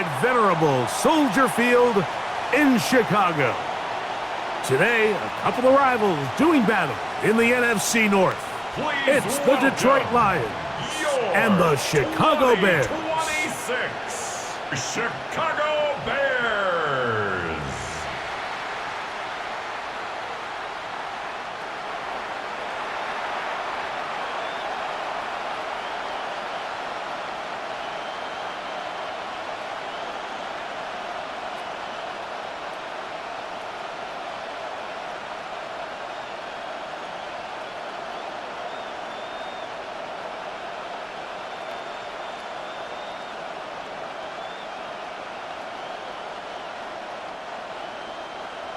at venerable Soldier Field in Chicago. Today, a couple of rivals doing battle in the NFC North. It's the Detroit Lions and the Chicago Bears. 26 Chicago Bears.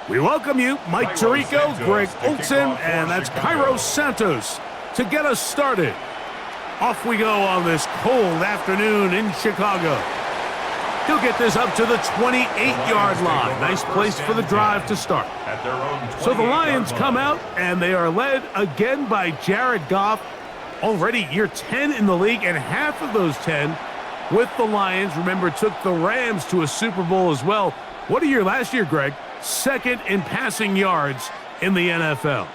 We welcome you, Mike Tirico, Greg Olson, and that's Cairo Santos to get us started. Off we go on this cold afternoon in Chicago. He'll get this up to the 28-yard line. Nice place for the drive to start. So the Lions come out, and they are led again by Jared Goff. Already year 10 in the league, and half of those 10 with the Lions. Remember, took the Rams to a Super Bowl as well. What a year last year, Greg. Second in passing yards in the NFL.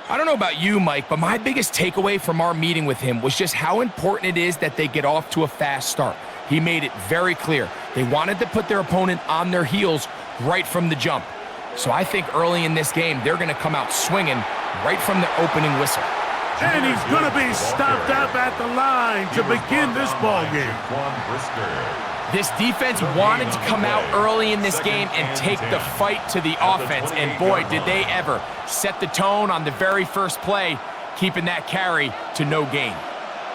I don't know about you, Mike, but my biggest takeaway from our meeting with him was just how important it is that they get off to a fast start. He made it very clear. They wanted to put their opponent on their heels right from the jump. So I think early in this game, they're going to come out swinging right from the opening whistle. And he's going to be stopped up at the line to begin this ball game. This defense wanted to come out early in this game and take the fight to the offense, and boy, did they ever set the tone on the very first play, keeping that carry to no gain.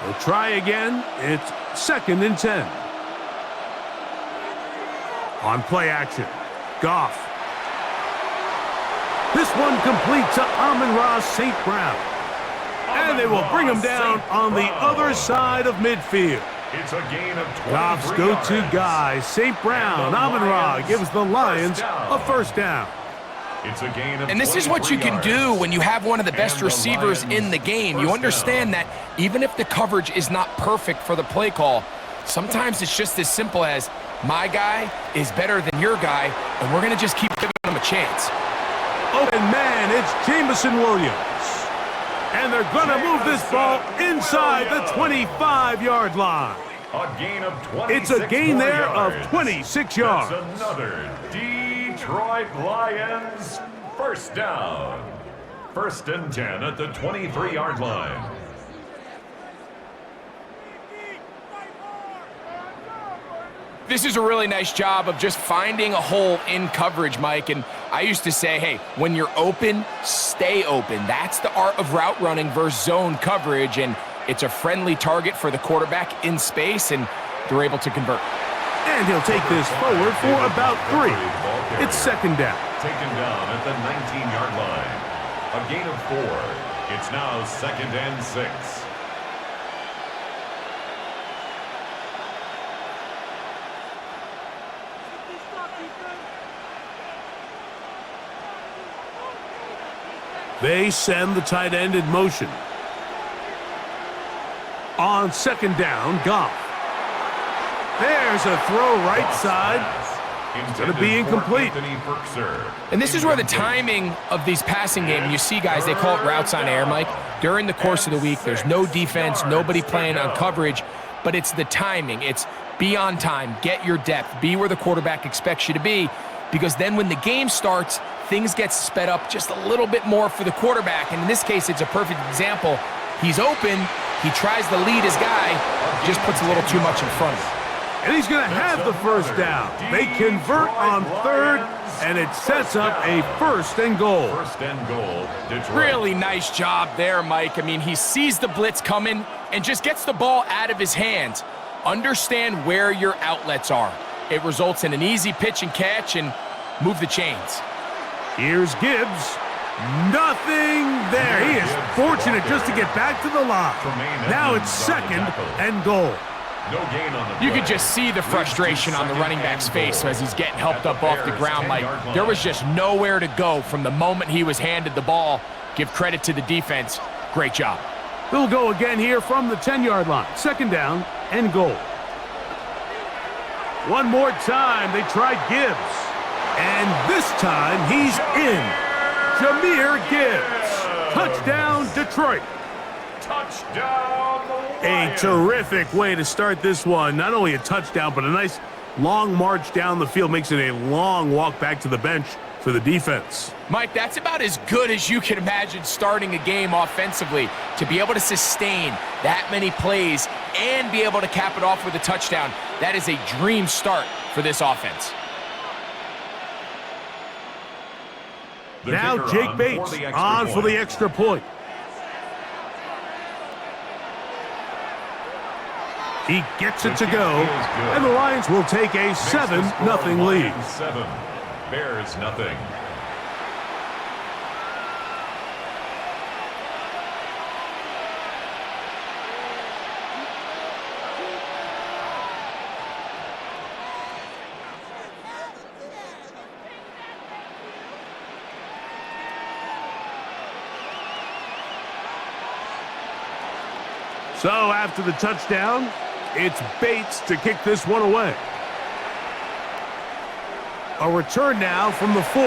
We'll try again. It's 2nd and 10. On play action, Goff. This one complete to Amon-Ra St. Brown. And they will bring him down on the other side of midfield. It's a gain of 23 Goff's go-to guy, St. Brown. Amon-Ra gives the Lions a first down. It's a gain of And this is what you can do when you have one of the best receivers in the game. You understand that even if the coverage is not perfect for the play call, sometimes it's just as simple as, my guy is better than your guy, and we're going to just keep giving him a chance. Open man, it's Jameson Williams. And they're going to move this ball inside the 25-yard line. A gain of 26 It's a gain there of 26 yards. That's another Detroit Lions first down. 1st and 10 at the 23-yard line. This is a really nice job of just finding a hole in coverage, Mike. And I used to say, hey, when you're open, stay open. That's the art of route running versus zone coverage. And it's a friendly target for the quarterback in space, and they're able to convert. And he'll take this forward for about 3. It's 2nd down. Taken down at the 19-yard line. A gain of 4. It's now 2nd and 6. They send the tight end in motion. On 2nd down, Goff. There's a throw right side. It's going to be incomplete. And this is where the timing of these passing games, you see guys, they call it routes on air, Mike. During the course of the week, there's no defense, nobody playing on coverage, but it's the timing. It's be on time, get your depth, be where the quarterback expects you to be, because then when the game starts, things get sped up just a little bit more for the quarterback. And in this case, it's a perfect example. He's open, he tries to lead his guy, just puts a little too much in front of him. And he's going to have the first down. They convert on 3rd, and it sets up a 1st and goal. 1st and goal, Detroit. Really nice job there, Mike. I mean, he sees the blitz coming and just gets the ball out of his hands. Understand where your outlets are. It results in an easy pitch and catch and move the chains. Here's Gibbs. Nothing there. He is fortunate just to get back to the line. Now it's 2nd and goal. No gain on the You could just see the frustration on the running back's face as he's getting helped up off the ground, Mike. There was just nowhere to go from the moment he was handed the ball. Give credit to the defense. Great job. They'll go again here from the 10-yard line. 2nd down and goal. One more time, they tried Gibbs. And this time, he's in. Jahmyr Gibbs. Touchdown, Detroit. Touchdown, A terrific way to start this one. Not only a touchdown, but a nice long march down the field. Makes it a long walk back to the bench for the defense. Mike, that's about as good as you can imagine starting a game offensively. To be able to sustain that many plays and be able to cap it off with a touchdown, that is a dream start for this offense. Now Jake Bates on for the extra point. He gets it to go, and the Lions will take a 7-0 lead. 7, Bears nothing. So after the touchdown, it's Bates to kick this one away. A return now from the 4.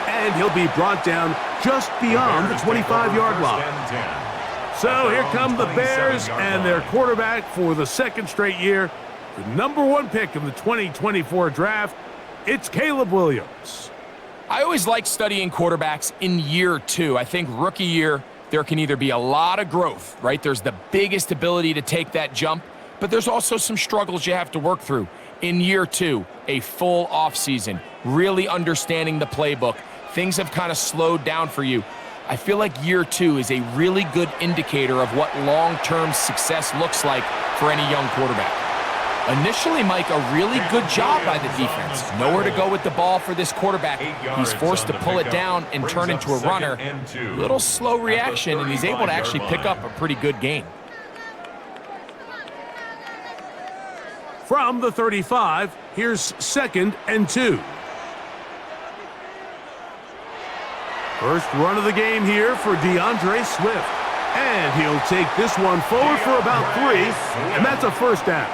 And he'll be brought down just beyond the 25-yard line. So here come the Bears and their quarterback for the second straight year. The #1 pick in the 2024 draft, it's Caleb Williams. I always like studying quarterbacks in year 2. I think rookie year, there can either be a lot of growth, right? There's the biggest ability to take that jump, but there's also some struggles you have to work through. In year 2, a full offseason, really understanding the playbook. Things have kind of slowed down for you. I feel like year 2 is a really good indicator of what long-term success looks like for any young quarterback. Initially, Mike, a really good job by the defense. Nowhere to go with the ball for this quarterback. He's forced to pull it down and turn into a runner. Little slow reaction, and he's able to actually pick up a pretty good gain. From the 35, here's 2nd and 2. First run of the game here for DeAndre Swift. And he'll take this one forward for about 3, and that's a first down.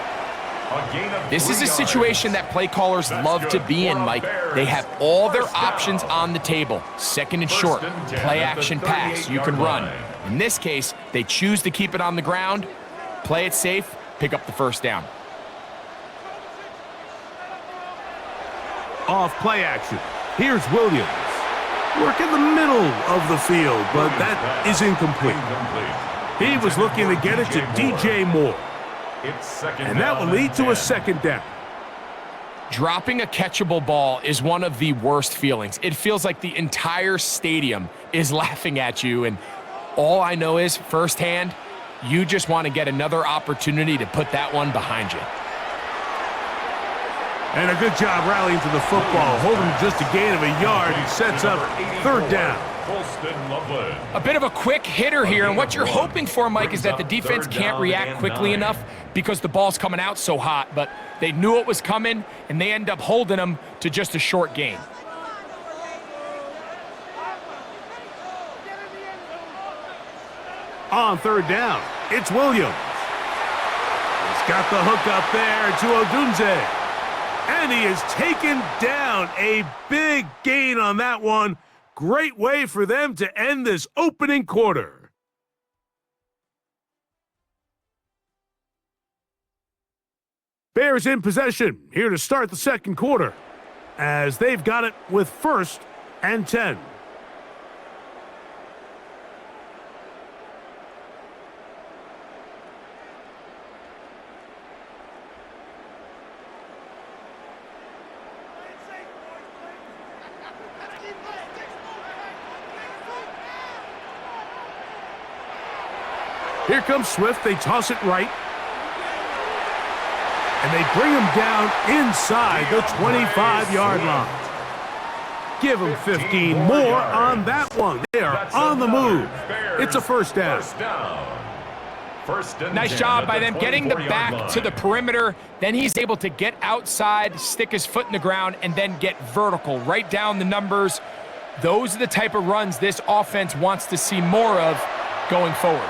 This is a situation that play callers love to be in, Mike. They have all their options on the table. 2nd and short, play action pass, you can run. In this case, they choose to keep it on the ground, play it safe, pick up the first down. Off play action, here's Williams. Work in the middle of the field, but that is incomplete. He was looking to get it to DJ Moore. And that will lead to a 2nd down. Dropping a catchable ball is one of the worst feelings. It feels like the entire stadium is laughing at you, and all I know is, firsthand, you just want to get another opportunity to put that one behind you. And a good job rallying to the football, holding just a gain of a yard, and sets up 3rd down. A bit of a quick hitter here, and what you're hoping for, Mike, is that the defense can't react quickly enough because the ball's coming out so hot, but they knew it was coming, and they end up holding them to just a short gain. On 3rd down, it's Williams. He's got the hook up there to Odunze. And he is taken down. A big gain on that one. Great way for them to end this opening quarter. Bears in possession here to start the 2nd quarter, as they've got it with 1st and 10. Here comes Swift. They toss it right. And they bring him down inside the 25-yard line. Give him 15 more on that one. They are on the move. It's a 1st down. Nice job by them getting the back to the perimeter. Then he's able to get outside, stick his foot in the ground, and then get vertical right down the numbers. Those are the type of runs this offense wants to see more of going forward.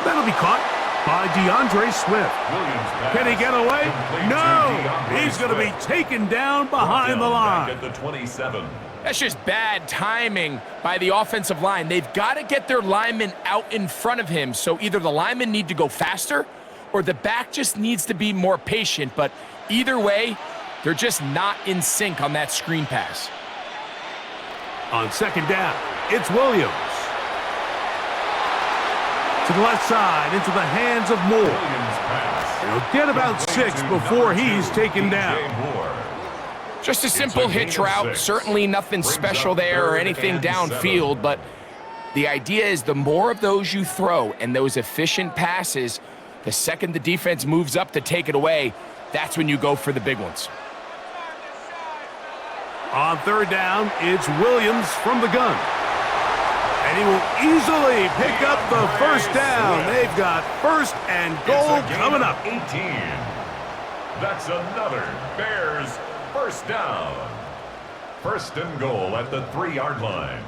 That'll be caught. by DeAndre Swift. Can he get away? No! He's going to be taken down behind the line. At the 27. That's just bad timing by the offensive line. They've got to get their linemen out in front of him, so either the linemen need to go faster or the back just needs to be more patient. But either way, they're just not in sync on that screen pass. On second down, it's Williams. To the left side, into the hands of Moore. He'll get about 6 before he's taken down. Just a simple hitch route, certainly nothing special there or anything downfield, but the idea is the more of those you throw and those efficient passes, the second the defense moves up to take it away, that's when you go for the big ones. On third down, it's Williams from the gun. And he will easily pick up the first down. They've got first and goal coming up. 18. That's another Bears first down. First and goal at the 3-yard line.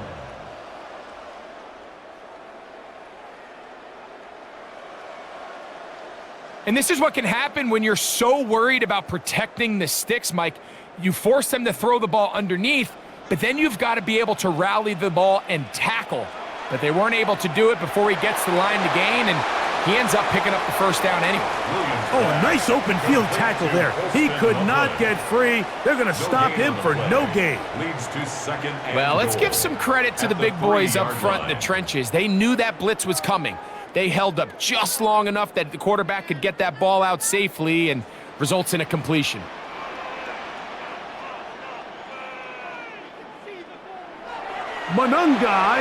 And this is what can happen when you're so worried about protecting the sticks, Mike. You force them to throw the ball underneath, but then you've got to be able to rally the ball and tackle. But they weren't able to do it before he gets the line to gain, and he ends up picking up the first down anyway. Oh, a nice open field tackle there. He could not get free. They're going to stop him for no gain. Leads to second and Well, let's goal give some credit to the big boys up front in the trenches. They knew that blitz was coming. They held up just long enough that the quarterback could get that ball out safely and results in a completion. Monungai,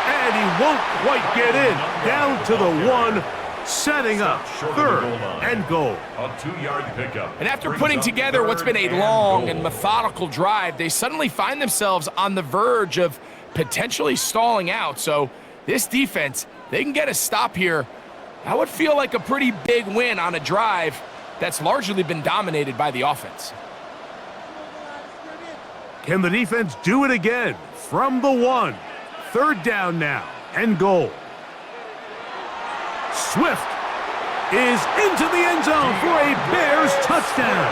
and he won't quite get in. Down to the 1, setting up third and goal. A 2-yard pickup. And after putting together what's been a long and methodical drive, they suddenly find themselves on the verge of potentially stalling out. So this defense, they can get a stop here. That would feel like a pretty big win on a drive that's largely been dominated by the offense. Can the defense do it again? From the 1, third down now, and goal. Swift is into the end zone for a Bears touchdown.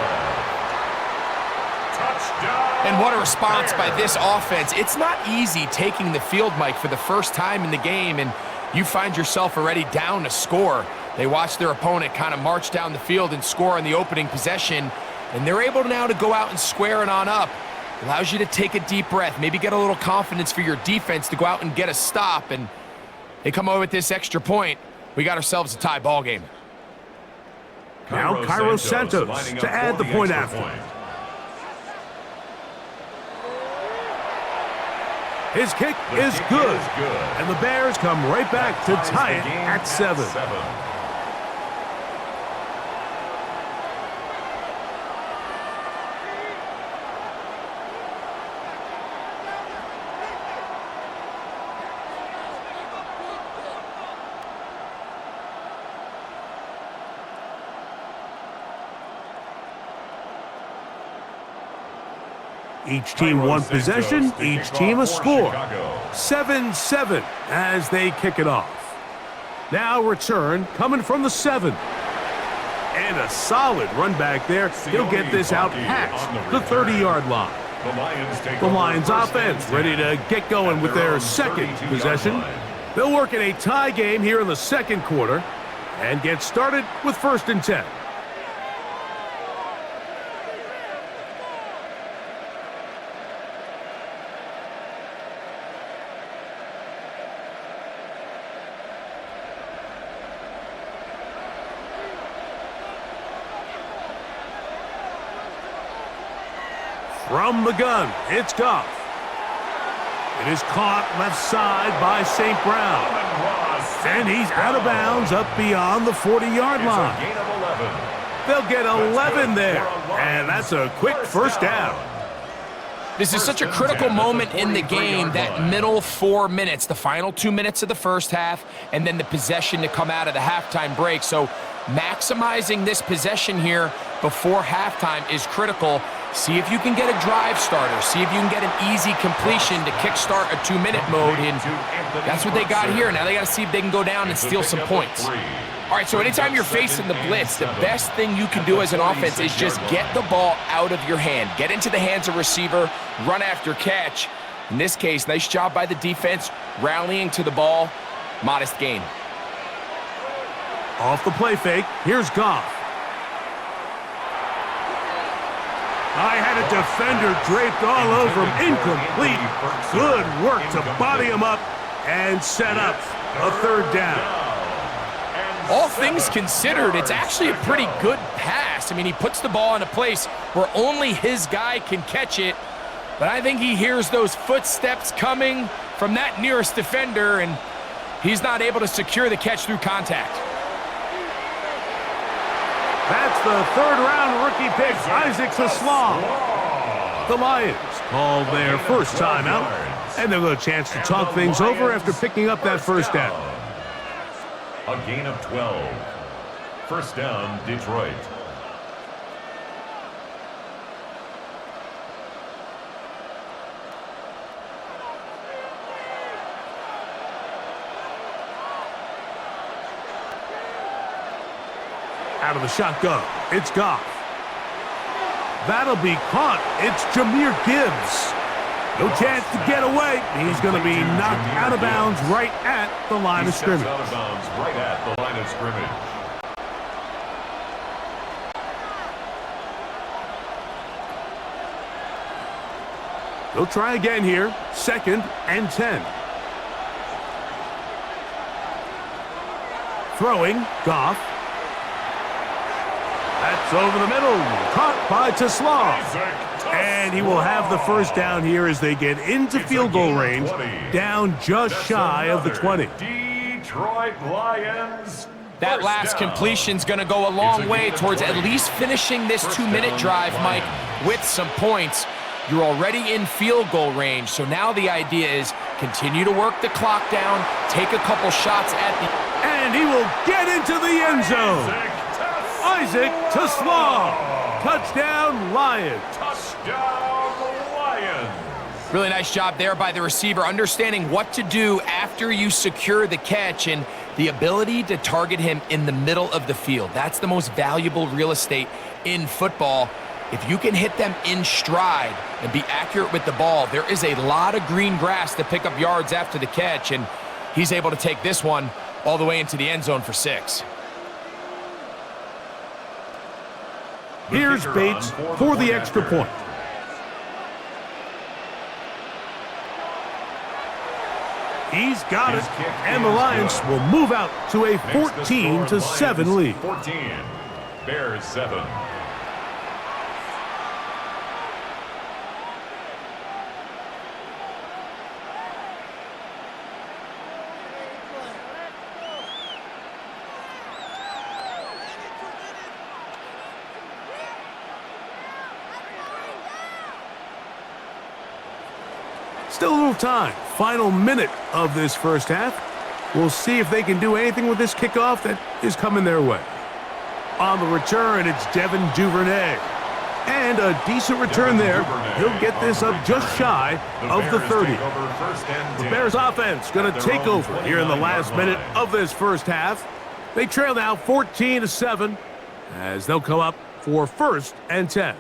And what a response by this offense. It's not easy taking the field, Mike, for the first time in the game, and you find yourself already down to score. They watch their opponent kind of march down the field and score on the opening possession, and they're able now to go out and square it on up. Allows you to take a deep breath, maybe get a little confidence for your defense to go out and get a stop, and they come away with this extra point. We got ourselves a tie ball game. Now Cairo Santos to add the point after. His kick is good, and the Bears come right back to tie it at 7. Each team one possession, each team a score. 7-7 as they kick it off. Now return coming from the 7. And a solid run back there. He'll get this out past the 30-yard line. The Lions offense ready to get going with their second possession. They'll work in a tie game here in the second quarter and get started with 1st and 10. From the gun, it's Goff. It is caught left side by St. Brown. And he's out of bounds up beyond the 40-yard line. They'll get 11 there, and that's a quick first down. This is such a critical moment in the game, that middle 4 minutes, the final 2 minutes of the first half, and then the possession to come out of the halftime break. So maximizing this possession here before halftime is critical. See if you can get a drive starter. See if you can get an easy completion to kickstart a 2-minute mode. And that's what they got here. Now they got to see if they can go down and steal some points. All right, so anytime you're facing the blitz, the best thing you can do as an offense is just get the ball out of your hand. Get into the hands of receiver, run after catch. In this case, nice job by the defense, rallying to the ball. Modest gain. Off the play fake, here's Goff. I had a defender draped all over him. Incomplete. Good work to body him up and set up a third down. All things considered, it's actually a pretty good pass. I mean, he puts the ball in a place where only his guy can catch it. But I think he hears those footsteps coming from that nearest defender, and he's not able to secure the catch through contact. That's the third-round rookie pick, Isaac Taslam. The Lions call their first timeout, and they'll get a chance to talk things over after picking up that first down. A gain of 12. First down, Detroit. Out of the shotgun, it's Goff. That'll be caught. It's Jahmyr Gibbs. No chance to get away. He's going to be knocked out of bounds right at the line of scrimmage. Out of bounds right at the line of scrimmage. They'll try again here. 2nd and 10. Throwing, Goff. That's over the middle. Caught by Taslam. And he will have the first down here as they get into field goal range, down just shy of the 20. Detroit Lions. That last completion's going to go a long way towards at least finishing this 2-minute drive, Mike, with some points. You're already in field goal range, so now the idea is continue to work the clock down, take a couple shots at the... And he will get into the end zone. Isaac Taslam. Touchdown, Lions. Touchdown, Lions. Really nice job there by the receiver, understanding what to do after you secure the catch and the ability to target him in the middle of the field. That's the most valuable real estate in football. If you can hit them in stride and be accurate with the ball, there is a lot of green grass to pick up yards after the catch, and he's able to take this one all the way into the end zone for 6. Here's Bates for the extra point. He's got it, and the Lions will move out to a 14-7 lead. 14, Bears 7. Still a little time. Final minute of this first half. We'll see if they can do anything with this kickoff that is coming their way. On the return, it's Devin Duvernay. And a decent return there. He'll get this up just shy of the 30. The Bears offense going to take over here in the last minute of this first half. They trail now 14-7 as they'll come up for 1st and 10.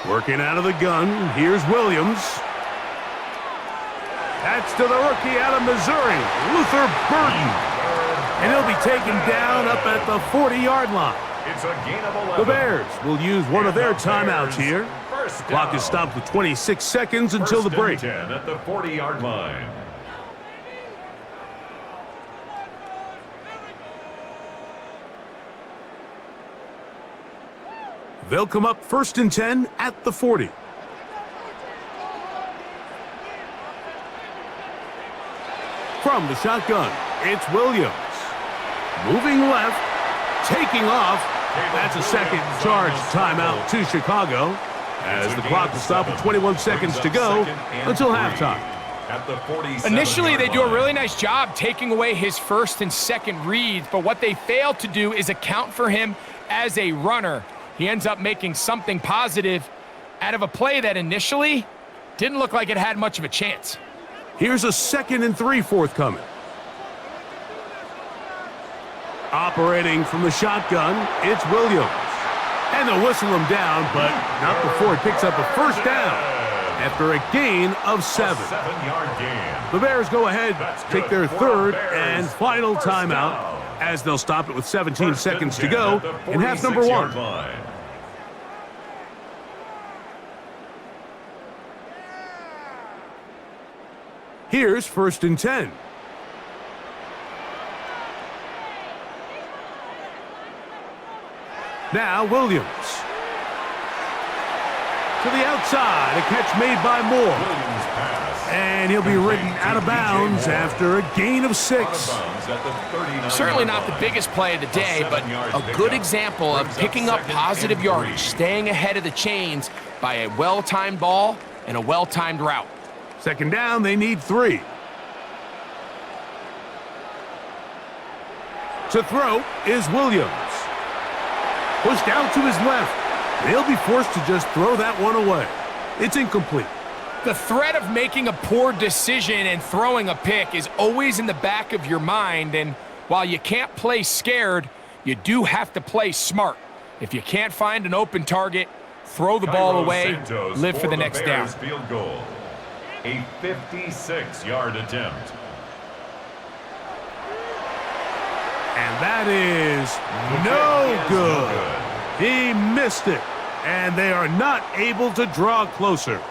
Working out of the gun, here's Williams. That's to the rookie out of Missouri, Luther Burton. And he'll be taken down up at the 40-yard line. It's a gain of 11. The Bears will use one of their timeouts here. The clock is stopped with 26 seconds until the break. 10 at the 40-yard line. They'll come up 1st and 10 at the 40. From the shotgun, it's Williams. Moving left, taking off, That's a second charge timeout to Chicago, as the clock will stop with 21 seconds to go until halftime. Initially, they do a really nice job taking away his first and second reads, but what they fail to do is account for him as a runner. He ends up making something positive out of a play that initially didn't look like it had much of a chance. Here's a 2nd and 3 forthcoming. Operating from the shotgun, it's Williams. And they'll whistle him down, but not before he picks up a first down after a gain of 7. A 7-yard gain. The Bears go ahead, take their third and final First timeout, down. as they'll stop it with 17 First and seconds to 10 go at the in half number 46-yard 1. line. Here's 1st and 10. Now Williams. To the outside, a catch made by Moore. Williams pass. And he'll be ridden out of bounds after a gain of 6. Out of bounds at the 39-yard Certainly not the line. biggest play of the day, but a good example of picking up positive yardage, staying ahead of the chains by a well-timed ball and a well-timed route. 2nd down, they need 3. To throw is Williams. Pushed out to his left. They'll be forced to just throw that one away. It's incomplete. The threat of making a poor decision and throwing a pick is always in the back of your mind, and while you can't play scared, you do have to play smart. If you can't find an open target, throw the ball away, live for the next down. Bears field goal. A 56-yard attempt. And that is no good. He missed it, and they are not able to draw closer.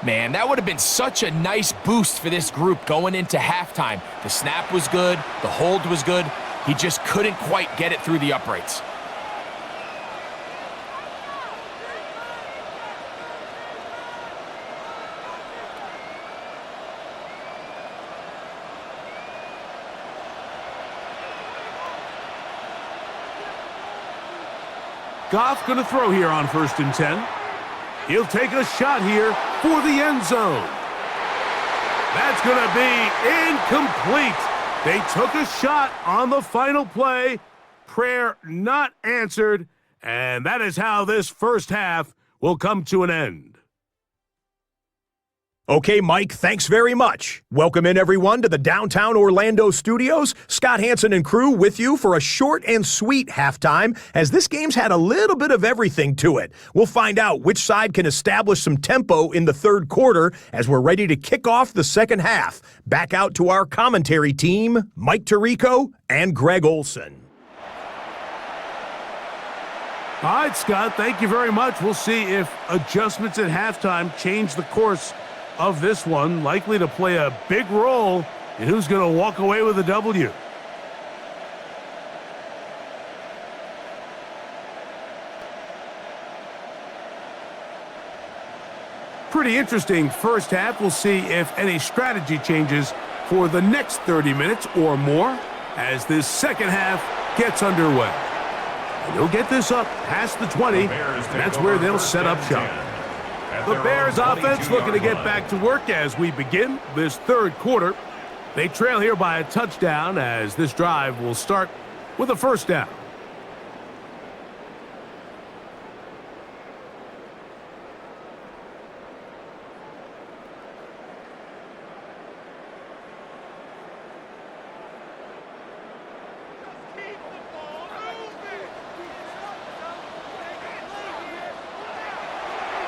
Man, that would have been such a nice boost for this group going into halftime. The snap was good, the hold was good. He just couldn't quite get it through the uprights. Goff going to throw here on 1st and 10. He'll take a shot here for the end zone. That's going to be incomplete. They took a shot on the final play. Prayer not answered. And that is how this first half will come to an end. Okay, Mike, thanks very much. Welcome in, everyone, to the downtown Orlando studios. Scott Hansen and crew with you for a short and sweet halftime, as this game's had a little bit of everything to it. We'll find out which side can establish some tempo in the third quarter as we're ready to kick off the second half. Back out to our commentary team, Mike Tirico and Greg Olson. All right, Scott, thank you very much. We'll see if adjustments at halftime change the course of this one, likely to play a big role in who's going to walk away with a W. Pretty interesting first half. We'll see if any strategy changes for the next 30 minutes or more as this second half gets underway. And they'll get this up past the 20, and that's where they'll set up shop. The Bears offense looking to get back to work as we begin this third quarter. They trail here by a touchdown as this drive will start with a first down.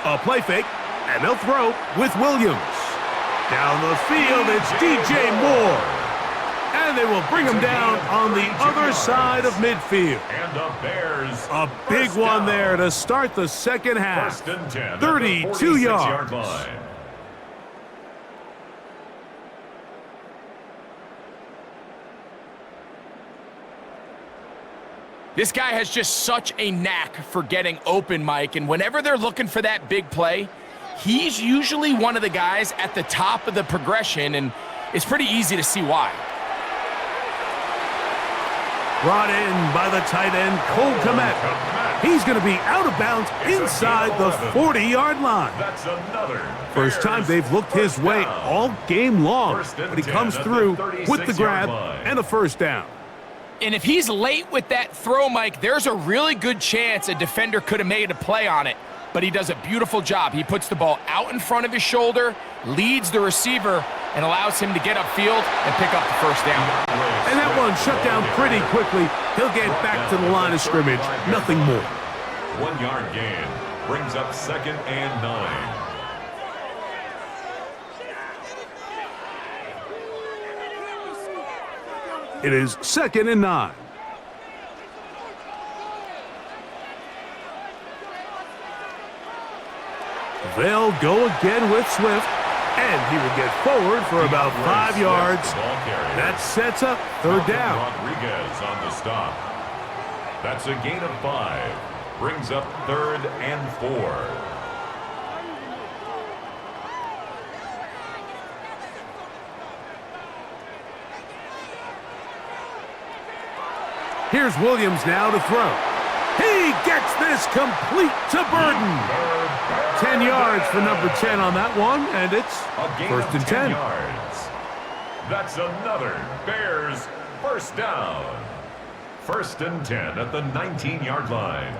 A play fake, and they'll throw with Williams. Down the field, it's DJ Moore. And they will bring him down on the other side of midfield. And the Bears. A big one there to start the second half. 1st and 10 32 yards. line. This guy has just such a knack for getting open, Mike, and whenever they're looking for that big play, he's usually one of the guys at the top of the progression, and it's pretty easy to see why. Brought in by the tight end, Cole Kmet. He's going to be out of bounds inside the 40-yard line. That's another First time they've looked his way all game long, but he comes through with the grab and a first down. And if he's late with that throw, Mike, there's a really good chance a defender could have made a play on it. But he does a beautiful job. He puts the ball out in front of his shoulder, leads the receiver, and allows him to get upfield and pick up the first down. And that one shut down pretty quickly. He'll get back to the line of scrimmage, nothing more. 1 yard gain brings up 2nd and 9. It is 2nd and 9. They'll go again with Swift, and he will get forward for about 5 yards. That sets up 3rd down. Rodriguez on the stop. That's a gain of 5. Brings up 3rd and 4. Here's Williams now to throw. He gets this complete to Burden. 10 yards for number 10 on that one, and it's first and 10. Yards. That's another Bears first down. 1st and 10 at the 19-yard line.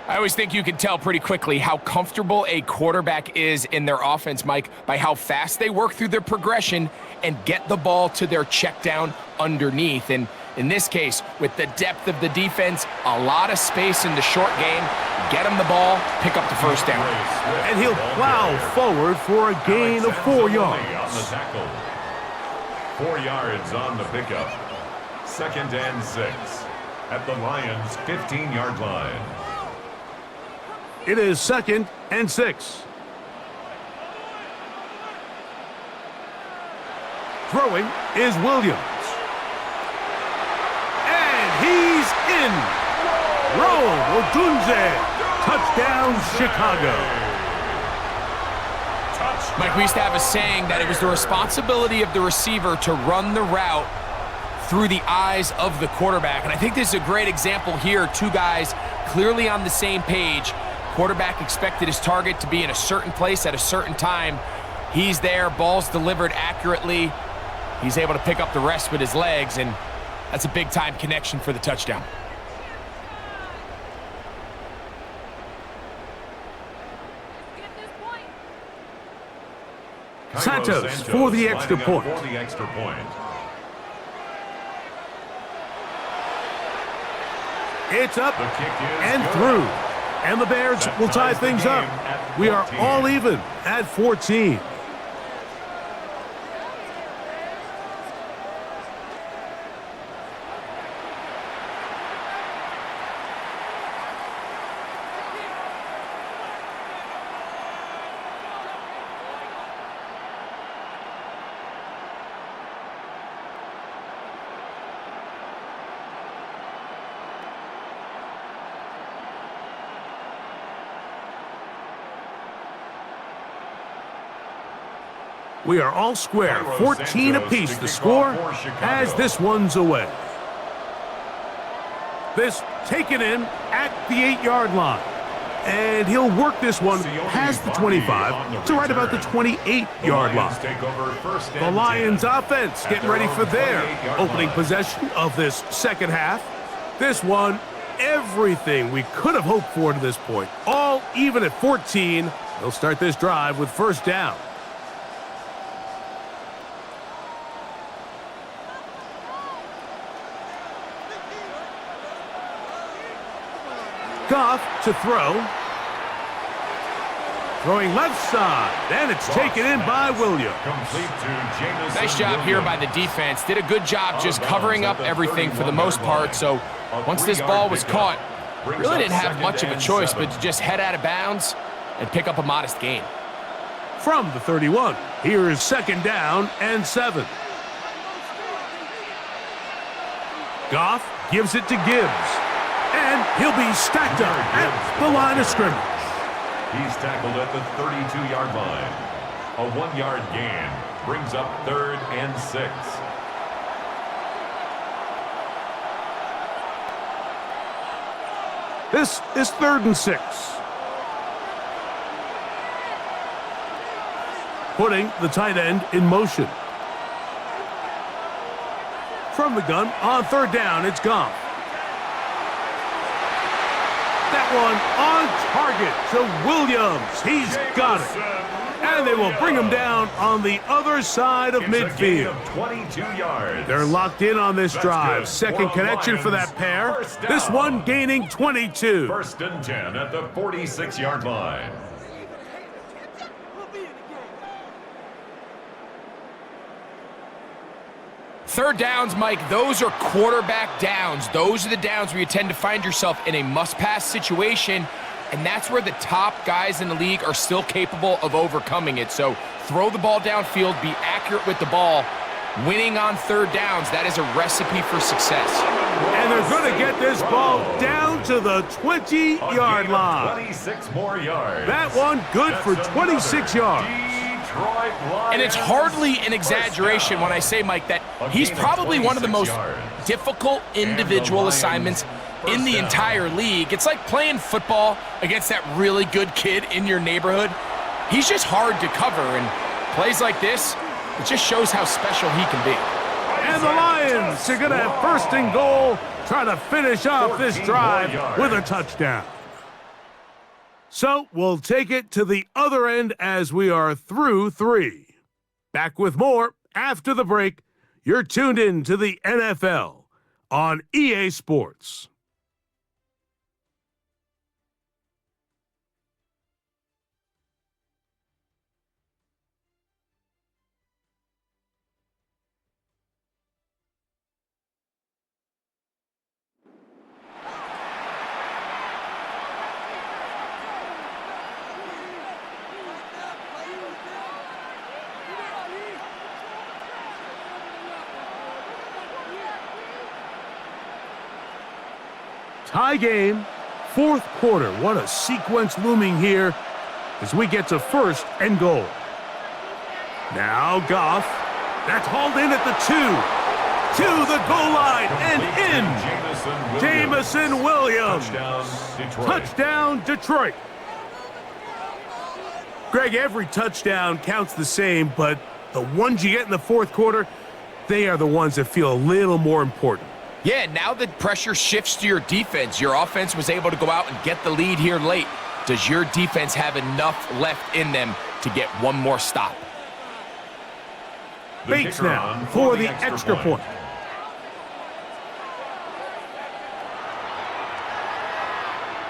I always think you can tell pretty quickly how comfortable a quarterback is in their offense, Mike, by how fast they work through their progression and get the ball to their check down underneath. And in this case, with the depth of the defense, a lot of space in the short game, get him the ball, pick up the first down. And he'll plow forward for a gain of 4 yards. On the tackle. 4 yards on the pickup. 2nd and 6 at the Lions' 15-yard line. It is 2nd and 6. Throwing is Williams. And he's in. Rome Odunze. Touchdown, Chicago. Mike, we used to have a saying that it was the responsibility of the receiver to run the route through the eyes of the quarterback. And I think this is a great example here. 2 guys clearly on the same page. Quarterback expected his target to be in a certain place at a certain time. He's there, ball's delivered accurately. He's able to pick up the rest with his legs, and that's a big-time connection for the touchdown. Santos for the extra point. It's up and through. And the Bears will tie things up. We are all even at 14. We are all square, 14 apiece the score as this one's away. This taken in at the 8-yard line. And he'll work this one past the 25 to right about the 28-yard line. The Lions offense getting ready for their opening possession of this second half. This one, everything we could have hoped for to this point. All even at 14. They'll start this drive with first down. Goff to throw. Throwing left side, and it's taken in by Williams. Nice job here by the defense. Did a good job just covering up everything for the most part. So once this ball was caught, really didn't have much of a choice but to just head out of bounds and pick up a modest gain. From the 31, here is 2nd down and 7. Goff gives it to Gibbs. And he'll be stacked up at the line of scrimmage. He's tackled at the 32-yard line. A 1-yard gain brings up 3rd and 6. This is 3rd and 6. Putting the tight end in motion. From the gun on 3rd down, it's Goff. That one on target to Williams. He's got it. And they will bring him down on the other side of midfield. 22 yards. They're locked in on this drive. Second connection for that pair. This one gaining 22. 1st and 10 at the 46-yard line. Third downs, Mike, those are quarterback downs. Those are the downs where you tend to find yourself in a must-pass situation, and that's where the top guys in the league are still capable of overcoming it. So throw the ball downfield, be accurate with the ball. Winning on third downs, that is a recipe for success. And they're going to get this ball down to the 20-yard line. 26 more yards. That one good for 26 yards. And it's hardly an exaggeration when I say, Mike, that he's probably one of the most difficult individual assignments in the entire league. It's like playing football against that really good kid in your neighborhood. He's just hard to cover, and plays like this, it just shows how special he can be. And the Lions are going to have 1st and goal, trying to finish off this drive with a touchdown. So we'll take it to the other end as we are through 3. Back with more after the break. You're tuned in to the NFL on EA Sports. Tie game, 4th quarter. What a sequence looming here as we get to 1st and goal. Now Goff. That's hauled in at the 2. To the goal line and in. Jameson Williams. Touchdown, Detroit. Greg, every touchdown counts the same, but the ones you get in the 4th quarter, they are the ones that feel a little more important. Yeah, now the pressure shifts to your defense. Your offense was able to go out and get the lead here late. Does your defense have enough left in them to get one more stop? Bates now for the extra point.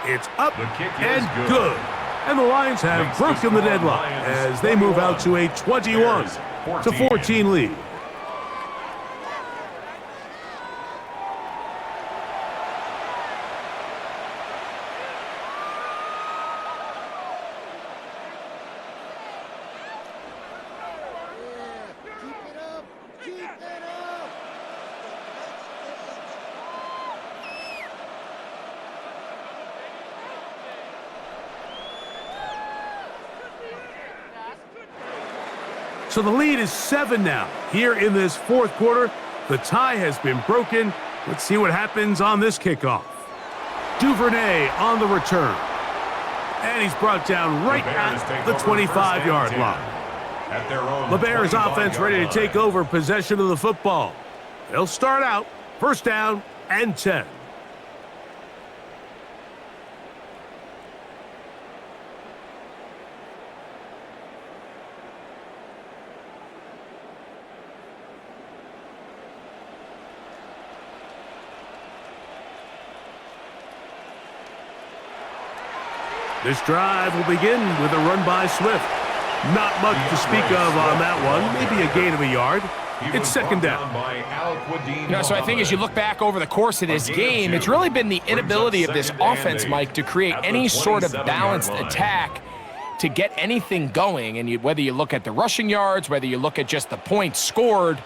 It's up and good. And the Lions have broken the deadlock as they move out to a 21-14 lead. So the lead is 7 now. Here in this 4th quarter, the tie has been broken. Let's see what happens on this kickoff. Duvernay on the return. And he's brought down right at the 25-yard line. The Bears offense ready to take over possession of the football. They'll start out 1st down and 10. This drive will begin with a run by Swift. Not much to speak of on that one. Maybe a gain of a yard. It's 2nd down. So I think as you look back over the course of this game, it's really been the inability of this offense, Mike, to create any sort of balanced attack to get anything going. And whether you look at the rushing yards, whether you look at just the points scored,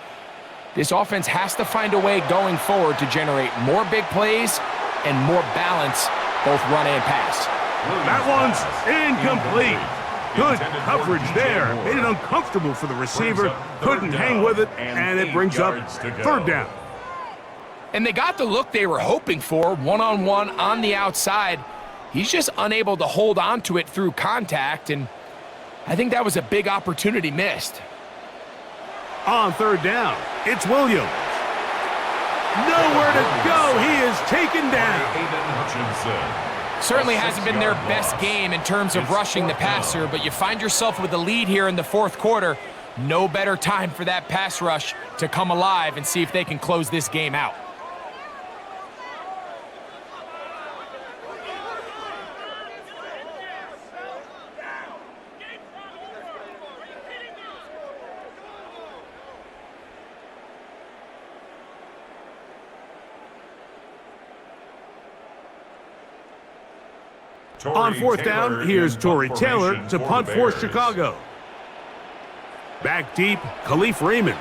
this offense has to find a way going forward to generate more big plays and more balance, both run and pass. That one's incomplete. Good coverage there. Made it uncomfortable for the receiver. Couldn't hang with it, and it brings up third down. And they got the look they were hoping for, one-on-one on the outside. He's just unable to hold on to it through contact, and I think that was a big opportunity missed. On third down, it's Williams. Nowhere to go. He is taken down. Certainly hasn't been their best game in terms of rushing the passer, but you find yourself with a lead here in the fourth quarter. No better time for that pass rush to come alive and see if they can close this game out. On fourth down, here's Torrey Taylor to punt for Chicago. Back deep, Khalif Raymond.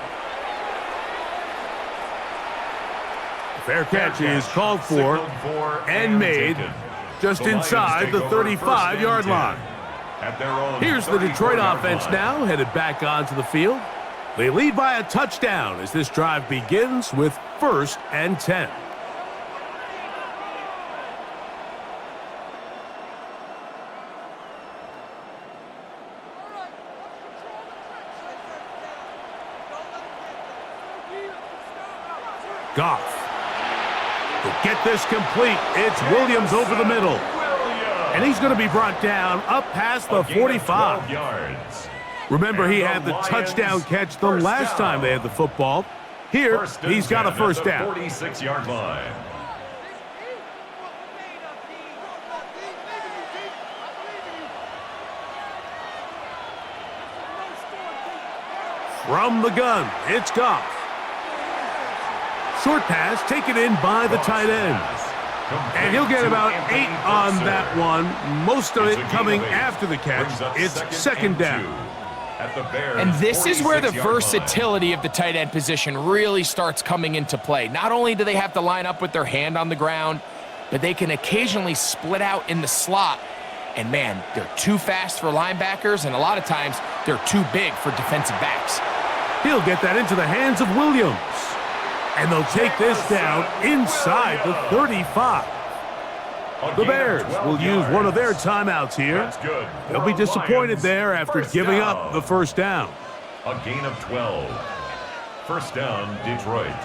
Fair catch is called for and made just inside the 35-yard line. Here's the Detroit offense now, headed back onto the field. They lead by a touchdown as this drive begins with 1st and 10. Goff will get this complete. It's Williams over the middle. And he's going to be brought down up past the 45. Remember, he had the touchdown catch the last time they had the football. Here, he's got a first down. 46-yard line. From the gun, it's Goff. Short pass taken in by the tight end. And he'll get about 8 on that one, most of it coming after the catch. It's 2nd down. And this is where the versatility of the tight end position really starts coming into play. Not only do they have to line up with their hand on the ground, but they can occasionally split out in the slot. And man, they're too fast for linebackers, and a lot of times they're too big for defensive backs. He'll get that into the hands of Williams. And they'll take this down inside the 35. The Bears will use one of their timeouts here. They'll be disappointed there after giving up the first down. A gain of 12. First down, Detroit.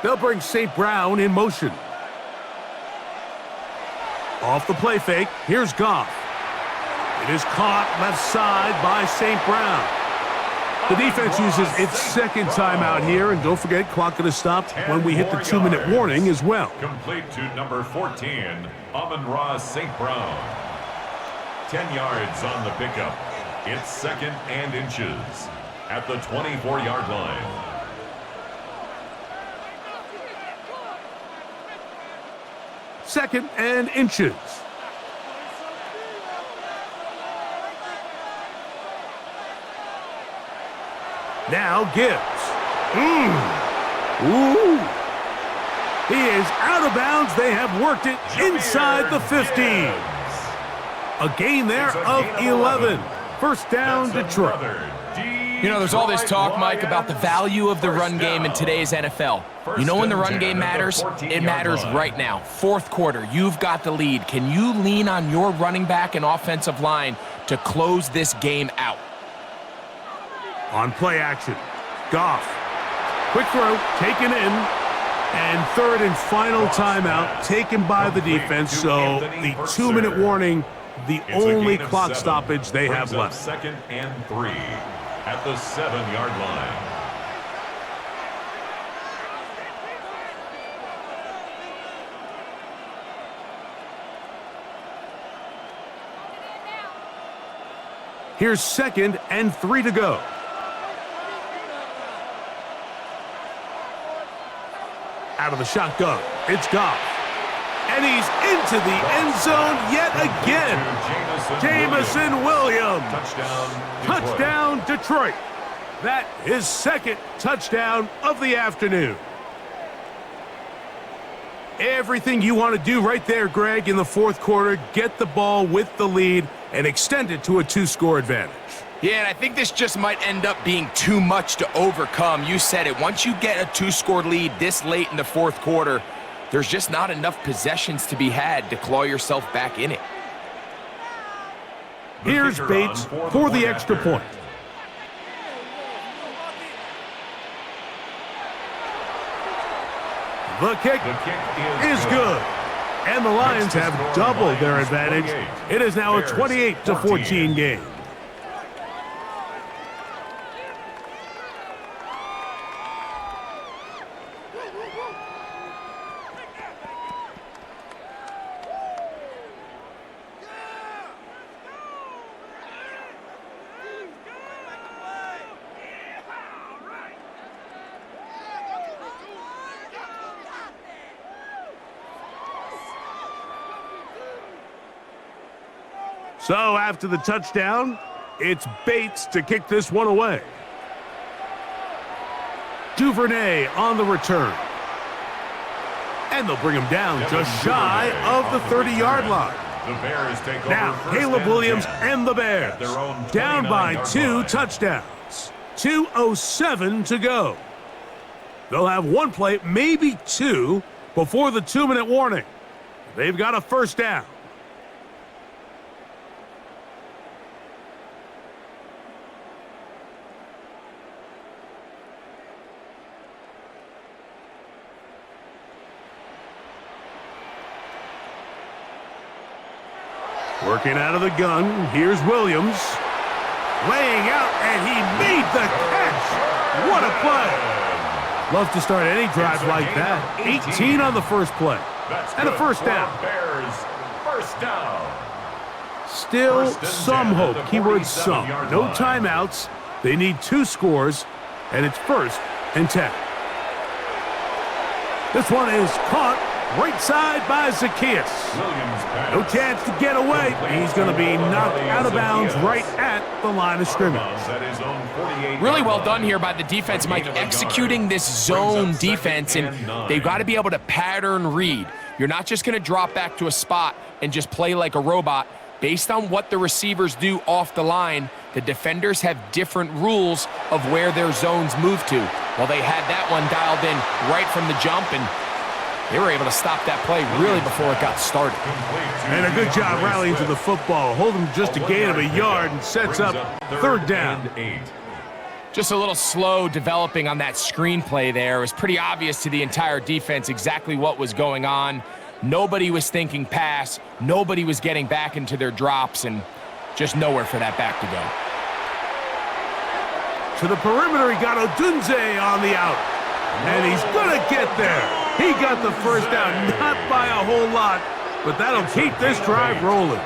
They'll bring St. Brown in motion. Off the play fake, here's Goff. It is caught left side by St. Brown. The defense uses its 2nd timeout here, and don't forget, clock going to stop when we hit the 2-minute warning as well. Complete to number 14, Amon-Ra St. Brown. 10 yards on the pickup. It's 2nd and inches at the 24-yard line. 2nd and inches. Now Gibbs. Ooh. He is out of bounds. They have worked it inside the 15. A gain there of 11. First down, Detroit. You know, there's all this talk, Mike, about the value of the run game in today's NFL. You know when the run game matters? It matters right now. Fourth quarter, you've got the lead. Can you lean on your running back and offensive line to close this game out? On play action, Goff. Quick throw, taken in. And 3rd and final timeout taken by the defense. So the 2-minute warning, the only clock stoppage they have left. 2nd and 3 at the 7-yard line. Here's 2nd and 3 to go. Out of the shotgun, it's Goff. And he's into the end zone yet again. Jameson Williams. Touchdown, Detroit. That is second touchdown of the afternoon. Everything you want to do right there, Greg, in the fourth quarter, get the ball with the lead and extend it to a 2-score advantage. Yeah, and I think this just might end up being too much to overcome. You said it. Once you get a 2-score lead this late in the fourth quarter, there's just not enough possessions to be had to claw yourself back in it. Here's Bates for the extra point. The kick is good. And the Lions have doubled their advantage. It is now a 28-14 game. So after the touchdown, it's Bates to kick this one away. Duvernay on the return. And they'll bring him down just shy of the 30-yard line. Now, Caleb Williams and the Bears down by 2 touchdowns. 2:07 to go. They'll have one play, maybe two, before the 2-minute warning. They've got a first down. Working out of the gun, here's Williams. Laying out, and he made the catch. What a play. Love to start any drive like that. 18 on the first play. And a first down. Still some hope. Keyword some. No timeouts. They need 2 scores, and it's 1st and 10. This one is caught. Right side by Zacchaeus. No chance to get away. He's going to be knocked out of bounds right at the line of scrimmage. Really well done here by the defense, Mike, executing this zone defense, and they've got to be able to pattern read. You're not just going to drop back to a spot and just play like a robot. Based on what the receivers do off the line, the defenders have different rules of where their zones move to. Well, they had that one dialed in right from the jump, and they were able to stop that play really before it got started. And a good job rallying to the football. Holding just a gain of a yard and sets up 3rd down. Just a little slow developing on that screenplay there. It was pretty obvious to the entire defense exactly what was going on. Nobody was thinking pass. Nobody was getting back into their drops, and just nowhere for that back to go. To the perimeter, he got Odunze on the out. And he's going to get there. He got the first down, not by a whole lot, but that'll keep this drive rolling.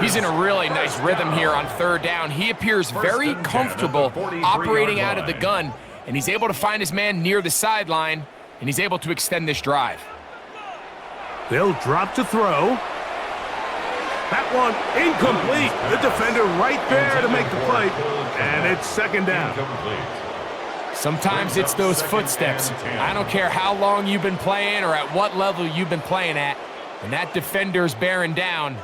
He's in a really nice rhythm here on 3rd down. He appears very comfortable operating out of the gun, and he's able to find his man near the sideline, and he's able to extend this drive. They'll drop to throw. That one incomplete. The defender right there to make the play, and it's 2nd down. Sometimes it's those footsteps. I don't care how long you've been playing or at what level you've been playing at. When that defender's bearing down,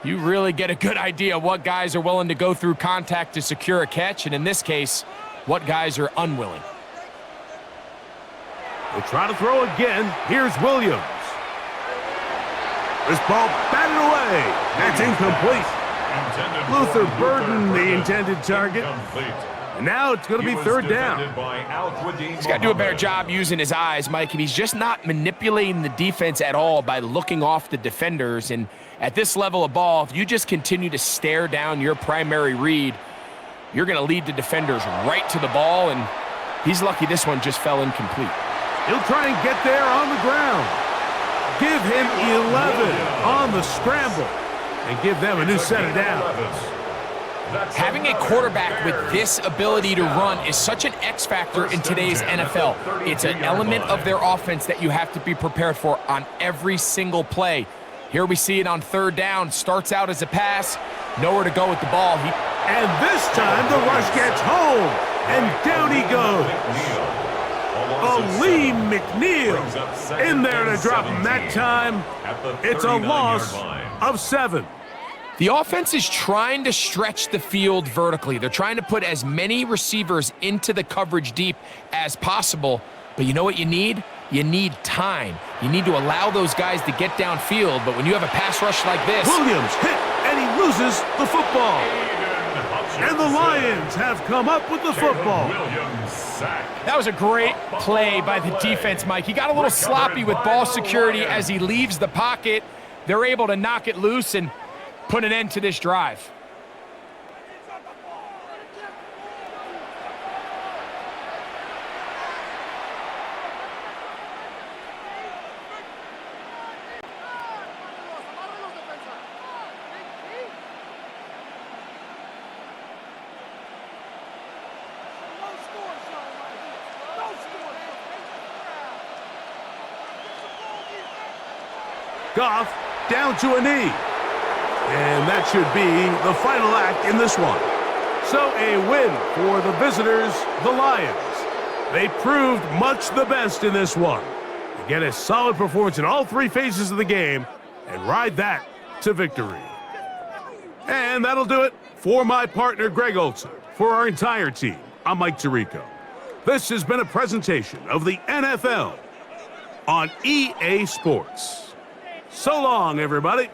you really get a good idea what guys are willing to go through contact to secure a catch, and in this case, what guys are unwilling. They'll try to throw again. Here's Williams. This ball batted away. That's incomplete. Luther Burden, the intended target. And now it's going to be 3rd down. He's got to do a better job using his eyes, Mike, and he's just not manipulating the defense at all by looking off the defenders. And at this level of ball, if you just continue to stare down your primary read, you're going to lead the defenders right to the ball, and he's lucky this one just fell incomplete. He'll try and get there on the ground. Give him 11 on the scramble and give them a new set of downs. Having a quarterback with this ability to run is such an X factor in today's NFL. It's an element of their offense that you have to be prepared for on every single play. Here we see it on third down. Starts out as a pass, nowhere to go with the ball. And this time the rush gets home, and down he goes. Lee McNeil in there to drop him that time. It's a loss of 7. The offense is trying to stretch the field vertically. They're trying to put as many receivers into the coverage deep as possible. But you know what you need? You need time. You need to allow those guys to get downfield. But when you have a pass rush like this... Williams hit, and he loses the football. And the Lions have come up with the football. That was a great play by the defense, Mike. He got a little sloppy with ball security as he leaves the pocket. They're able to knock it loose and put an end to this drive. Goff down to a knee. And that should be the final act in this one. So a win for the visitors, the Lions. They proved much the best in this one. They get a solid performance in all 3 phases of the game and ride that to victory. And that'll do it for my partner, Greg Olson. For our entire team, I'm Mike Tirico. This has been a presentation of the NFL on EA Sports. So long, everybody.